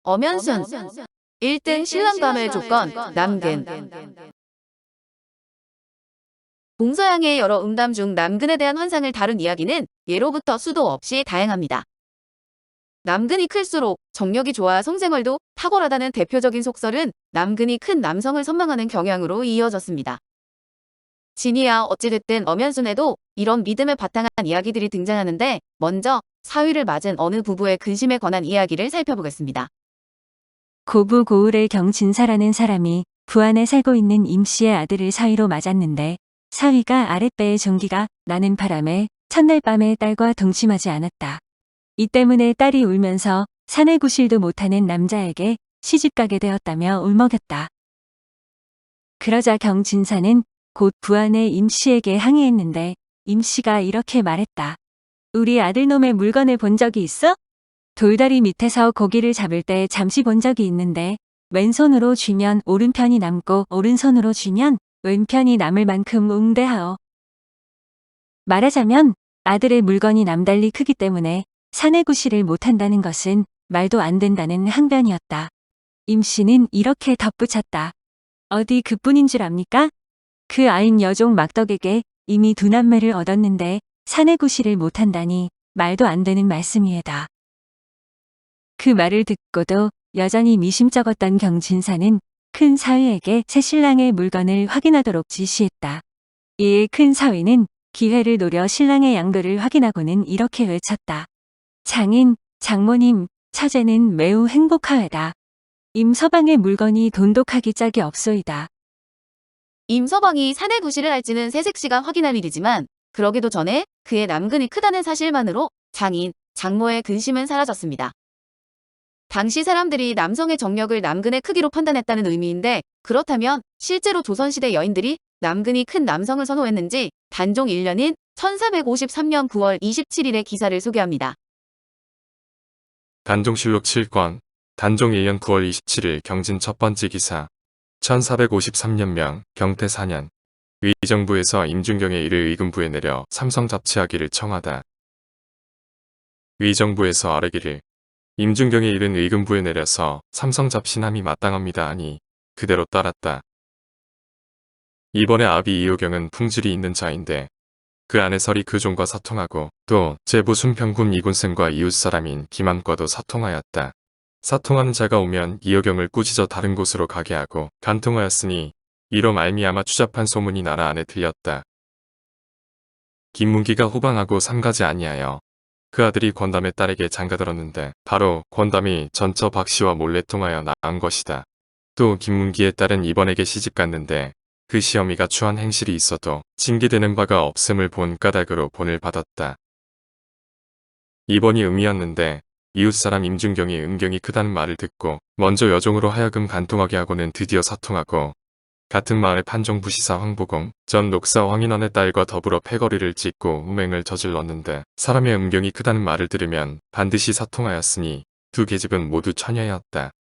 엄연순 1등 신랑감을 조건 남근. 동서양의 여러 음담 중 남근에 대한 환상을 다룬 이야기는 예로부터 수도 없이 다양합니다. 남근이 클수록 정력이 좋아 성생활도 탁월하다는 대표적인 속설은 남근이 큰 남성을 선망하는 경향으로 이어졌습니다. 진이야 어찌됐든 엄연순에도 이런 믿음에 바탕한 이야기들이 등장하는데, 먼저 사위를 맞은 어느 부부의 근심에 관한 이야기를 살펴보겠습니다. 고부 고을의 경진사라는 사람이 부안에 살고 있는 임씨의 아들을 사위로 맞았는데, 사위가 아랫배에 종기가 나는 바람에 첫날 밤에 딸과 동침하지 않았다. 이 때문에 딸이 울면서 사내 구실도 못하는 남자에게 시집가게 되었다며 울먹였다. 그러자 경진사는 곧 부안의 임씨에게 항의했는데, 임씨가 이렇게 말했다. 우리 아들놈의 물건을 본 적이 있어? 돌다리 밑에서 고기를 잡을 때 잠시 본 적이 있는데, 왼손으로 쥐면 오른편이 남고 오른손으로 쥐면 왼편이 남을 만큼 웅대하오. 말하자면 아들의 물건이 남달리 크기 때문에 사내구실을 못한다는 것은 말도 안 된다는 항변이었다. 임씨는 이렇게 덧붙였다. 어디 그뿐인 줄 압니까? 그 아인 여종 막덕에게 이미 두 남매를 얻었는데 사내구실을 못한다니 말도 안 되는 말씀이에다. 그 말을 듣고도 여전히 미심쩍었던 경진사는 큰 사위에게 새 신랑의 물건을 확인하도록 지시했다. 이에 큰 사위는 기회를 노려 신랑의 양도를 확인하고는 이렇게 외쳤다. 장인, 장모님, 처제는 매우 행복하외다. 임서방의 물건이 돈독하기 짝이 없소이다. 임서방이 사내 구실을 할지는 새색시가 확인할 일이지만, 그러기도 전에 그의 남근이 크다는 사실만으로 장인, 장모의 근심은 사라졌습니다. 당시 사람들이 남성의 정력을 남근의 크기로 판단했다는 의미인데, 그렇다면 실제로 조선시대 여인들이 남근이 큰 남성을 선호했는지 단종 1년인 1453년 9월 27일의 기사를 소개합니다. 단종실록 7권 단종 1년 9월 27일 경진 첫 번째 기사 1453년명 경태 4년 위정부에서 임준경의 일을 의금부에 내려 삼성 잡치하기를 청하다. 위정부에서 아뢰기를 임준경의 일은 의금부에 내려서 삼성 잡신함이 마땅합니다 하니 그대로 따랐다. 이번에 아비 이효경은 품질이 있는 자인데 그 안에 설이 그 종과 사통하고 또 제부 순평군 이군생과 이웃사람인 김함과도 사통하였다. 사통하는 자가 오면 이효경을 꾸짖어 다른 곳으로 가게 하고 간통하였으니 이로 말미암아 추잡한 소문이 나라 안에 들렸다. 김문기가 호방하고 삼가지 아니하여 그 아들이 권담의 딸에게 장가들었는데 바로 권담이 전처 박씨와 몰래 통하여 낳은 것이다. 또 김문기의 딸은 이번에게 시집갔는데 그 시어미가 추한 행실이 있어도 징계되는 바가 없음을 본 까닭으로 본을 받았다. 이번이 음이었는데 이웃사람 임준경이 음경이 크다는 말을 듣고 먼저 여종으로 하여금 간통하게 하고는 드디어 사통하고 같은 마을의 판종부시사 황보공 전 녹사 황인원의 딸과 더불어 패거리를 찢고 음행을 저질렀는데 사람의 음경이 크다는 말을 들으면 반드시 사통하였으니 두 계집은 모두 처녀였다.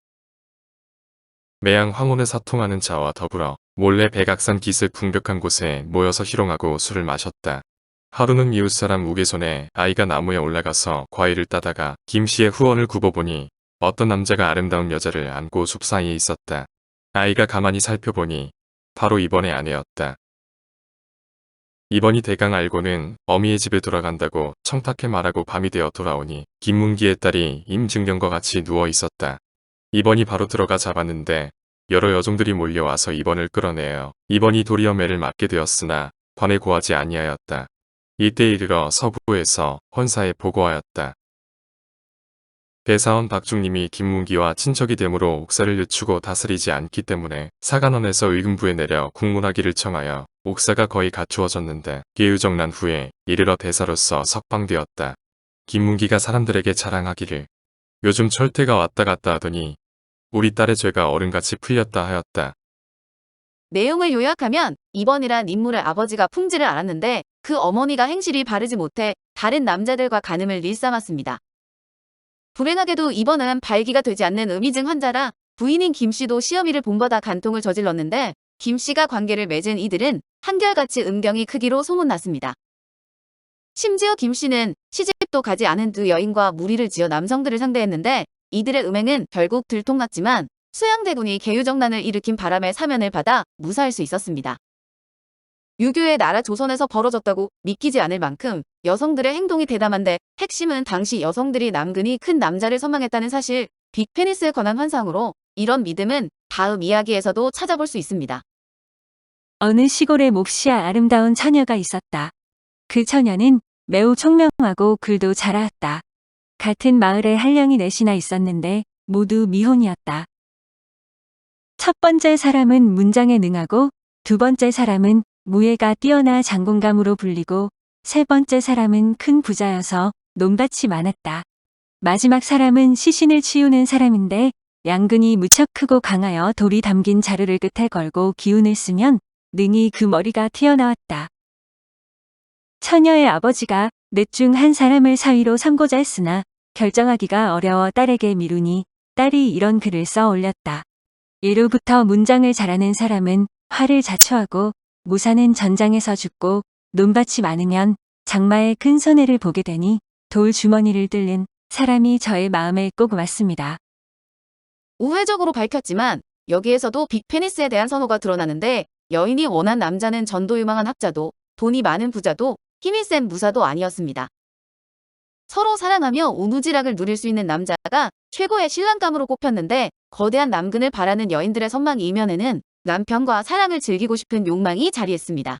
매양 황혼에 사통하는 자와 더불어 몰래 백악산 깃을 궁벽한 곳에 모여서 희롱하고 술을 마셨다. 하루는 이웃사람 우개손에 아이가 나무에 올라가서 과일을 따다가 김씨의 후원을 굽어보니 어떤 남자가 아름다운 여자를 안고 숲 사이에 있었다. 아이가 가만히 살펴보니 바로 이번의 아내였다. 이번이 대강 알고는 어미의 집에 돌아간다고 청탁해 말하고 밤이 되어 돌아오니 김문기의 딸이 임준경과 같이 누워 있었다. 이번이 바로 들어가 잡았는데 여러 여종들이 몰려와서 이번을 끌어내어 이번이 도리어 매를 맞게 되었으나 관에 고하지 아니하였다. 이때 이르러 서부에서 헌사에 보고하였다. 배사원 박중님이 김문기와 친척이 되므로 옥사를 늦추고 다스리지 않기 때문에 사간원에서 의금부에 내려 국문하기를 청하여 옥사가 거의 갖추어졌는데 계유정난 후에 이르러 대사로서 석방되었다. 김문기가 사람들에게 자랑하기를 요즘 철퇴가 왔다 갔다 하더니 우리 딸의 죄가 어른같이 풀렸다 하였다. 내용을 요약하면 이번이란 인물의 아버지가 품질을 알았는데 그 어머니가 행실이 바르지 못해 다른 남자들과 간음을 일삼았습니다. 불행하게도 이번은 발기가 되지 않는 음이증 환자라 부인인 김씨도 시어미를 본받아 간통을 저질렀는데 김씨가 관계를 맺은 이들은 한결같이 음경이 크기로 소문났습니다. 심지어 김씨는 시집도 가지 않은 두 여인과 무리를 지어 남성들을 상대했는데 이들의 음행은 결국 들통났지만 수양대군이 계유정난을 일으킨 바람에 사면을 받아 무사할 수 있었습니다. 유교의 나라 조선에서 벌어졌다고 믿기지 않을 만큼 여성들의 행동이 대담한데 핵심은 당시 여성들이 남근이 큰 남자를 선망했다는 사실, 빅페니스에 관한 환상으로 이런 믿음은 다음 이야기에서도 찾아볼 수 있습니다. 어느 시골에 몹시야 아름다운 처녀가 있었다. 그 처녀는 매우 총명하고 글도 잘하였다. 같은 마을에 한량이 넷이나 있었는데 모두 미혼이었다. 첫 번째 사람은 문장에 능하고 두 번째 사람은 무예가 뛰어나 장군감으로 불리고 세 번째 사람은 큰 부자여서 논밭이 많았다. 마지막 사람은 시신을 치우는 사람인데 양근이 무척 크고 강하여 돌이 담긴 자루를 끝에 걸고 기운을 쓰면 능히 그 머리가 튀어나왔다. 처녀의 아버지가 넷 중 한 사람을 사위로 삼고자 했으나 결정하기가 어려워 딸에게 미루니 딸이 이런 글을 써 올렸다. 예로부터 문장을 잘하는 사람은 화를 자초하고 무사는 전장에서 죽고 논밭이 많으면 장마에 큰 손해를 보게 되니 돌 주머니를 뚫는 사람이 저의 마음에 꼭 왔습니다. 우회적으로 밝혔지만 여기에서도 빅페니스에 대한 선호가 드러나는데 여인이 원한 남자는 전도 유망한 학자도 돈이 많은 부자도 힘이 센 무사도 아니었습니다. 서로 사랑하며 우무지락을 누릴 수 있는 남자가 최고의 신랑감으로 꼽혔는데 거대한 남근을 바라는 여인들의 선망 이면에는 남편과 사랑을 즐기고 싶은 욕망이 자리했습니다.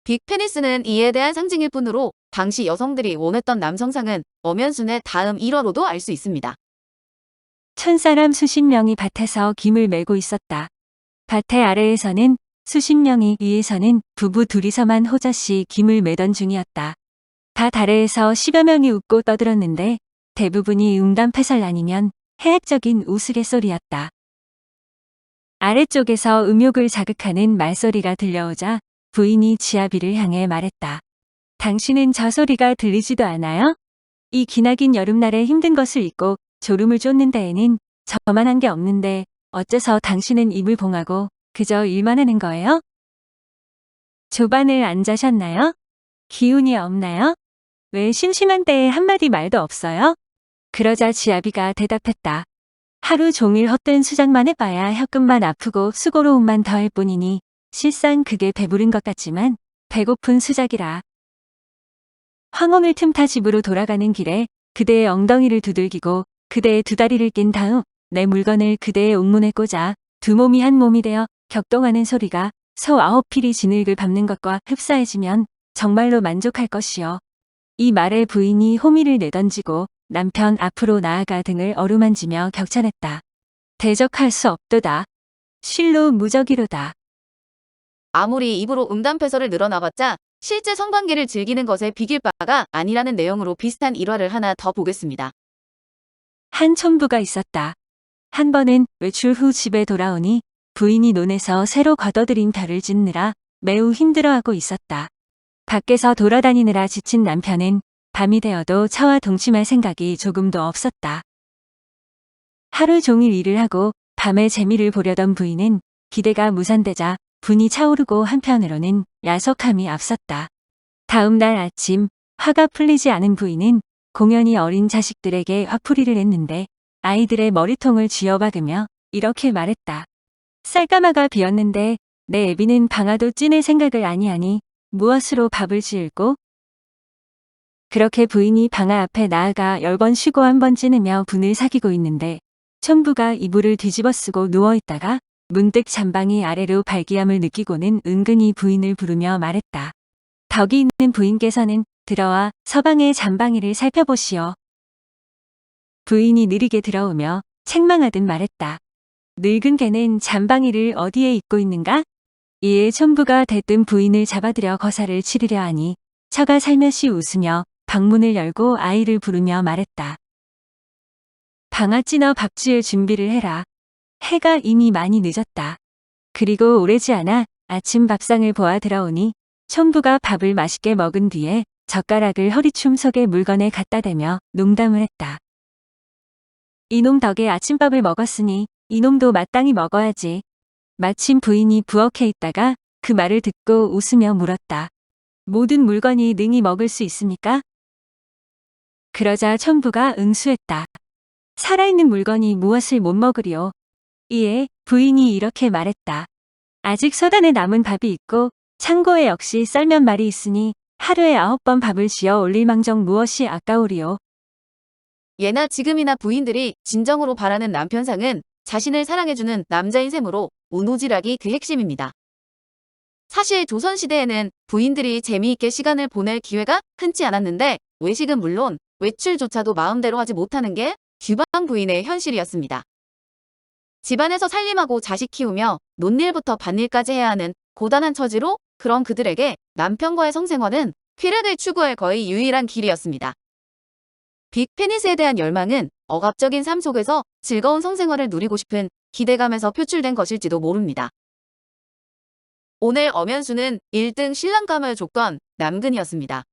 빅페니스는 이에 대한 상징일 뿐으로 당시 여성들이 원했던 남성상은 엄연순의 다음 일화로도 알 수 있습니다. 천사람 수십 명이 밭에서 김을 메고 있었다. 밭의 아래에서는 수십 명이 위에서는 부부 둘이서만 호젓이 김을 메던 중이었다. 밭 아래에서 10여 명이 웃고 떠들었는데 대부분이 음담패설 아니면 해학적인 우스갯소리였다. 아래쪽에서 음욕을 자극하는 말소리가 들려오자 부인이 지아비를 향해 말했다. 당신은 저 소리가 들리지도 않아요? 이 기나긴 여름날에 힘든 것을 잊고 졸음을 쫓는 데에는 저만한 게 없는데 어째서 당신은 입을 봉하고 그저 일만 하는 거예요? 조반을 안 자셨나요? 기운이 없나요? 왜 심심한 때에 한마디 말도 없어요? 그러자 지아비가 대답했다. 하루 종일 헛된 수작만 해봐야 혀끝만 아프고 수고로움만 더할 뿐이니 실상 그게 배부른 것 같지만 배고픈 수작이라. 황혼을 틈타 집으로 돌아가는 길에 그대의 엉덩이를 두들기고 그대의 두 다리를 낀 다음 내 물건을 그대의 옥문에 꽂아 두 몸이 한 몸이 되어 격동하는 소리가 소 9필이 진흙을 밟는 것과 흡사해지면 정말로 만족할 것이요. 이 말에 부인이 호미를 내던지고 남편 앞으로 나아가 등을 어루만지며 격찬했다. 대적할 수 없도다. 실로 무적이로다. 아무리 입으로 음담패설을 늘어나봤자 실제 성관계를 즐기는 것에 비길 바가 아니라는 내용으로 비슷한 일화를 하나 더 보겠습니다. 한 촌부가 있었다. 한 번은 외출 후 집에 돌아오니 부인이 논에서 새로 걷어들인 벼를 짓느라 매우 힘들어하고 있었다. 밖에서 돌아다니느라 지친 남편은 밤이 되어도 차와 동침할 생각이 조금도 없었다. 하루 종일 일을 하고 밤에 재미를 보려던 부인은 기대가 무산되자 분이 차오르고 한편으로는 야속함이 앞섰다. 다음 날 아침 화가 풀리지 않은 부인은 공연히 어린 자식들에게 화풀이를 했는데 아이들의 머리통을 쥐어박으며 이렇게 말했다. 쌀가마가 비었는데 내 애비는 방아도 찌낼 생각을 아니하니 무엇으로 밥을 지을꼬? 그렇게 부인이 방아 앞에 나아가 10번 쉬고 1번 찌르며 분을 사귀고 있는데 촌부가 이불을 뒤집어 쓰고 누워있다가 문득 잠방이 아래로 발기함을 느끼고는 은근히 부인을 부르며 말했다. 덕이 있는 부인께서는 들어와 서방의 잠방이를 살펴보시오. 부인이 느리게 들어오며 책망하듯 말했다. 늙은 개는 잠방이를 어디에 입고 있는가? 이에 촌부가 대뜸 부인을 잡아들여 거사를 치르려 하니 처가 살며시 웃으며 방문을 열고 아이를 부르며 말했다. 방아 찌너 밥 지을 준비를 해라. 해가 이미 많이 늦었다. 그리고 오래지 않아 아침 밥상을 보아 들어오니 촌부가 밥을 맛있게 먹은 뒤에 젓가락을 허리춤 속에 물건에 갖다 대며 농담을 했다. 이놈 덕에 아침밥을 먹었으니 이놈도 마땅히 먹어야지. 마침 부인이 부엌에 있다가 그 말을 듣고 웃으며 물었다. 모든 물건이 능히 먹을 수 있습니까? 그러자 촌부가 응수했다. 살아있는 물건이 무엇을 못 먹으리요. 이에 부인이 이렇게 말했다. 아직 소단에 남은 밥이 있고 창고에 역시 썰면 말이 있으니 하루에 9번 밥을 지어 올릴 망정 무엇이 아까우리요. 예나 지금이나 부인들이 진정으로 바라는 남편상은 자신을 사랑해주는 남자인 셈으로 오노지락이 그 핵심입니다. 사실 조선시대에는 부인들이 재미있게 시간을 보낼 기회가 흔치 않았는데 외식은 물론 외출조차도 마음대로 하지 못하는 게 규방 부인의 현실이었습니다. 집안에서 살림하고 자식 키우며 논일부터 밭일까지 해야 하는 고단한 처지로 그런 그들에게 남편과의 성생활은 쾌락을 추구할 거의 유일한 길이었습니다. 빅 페니스에 대한 열망은 억압적인 삶 속에서 즐거운 성생활을 누리고 싶은 기대감에서 표출된 것일지도 모릅니다. 오늘 엄연수는 1등 신랑감을 조건 남근이었습니다.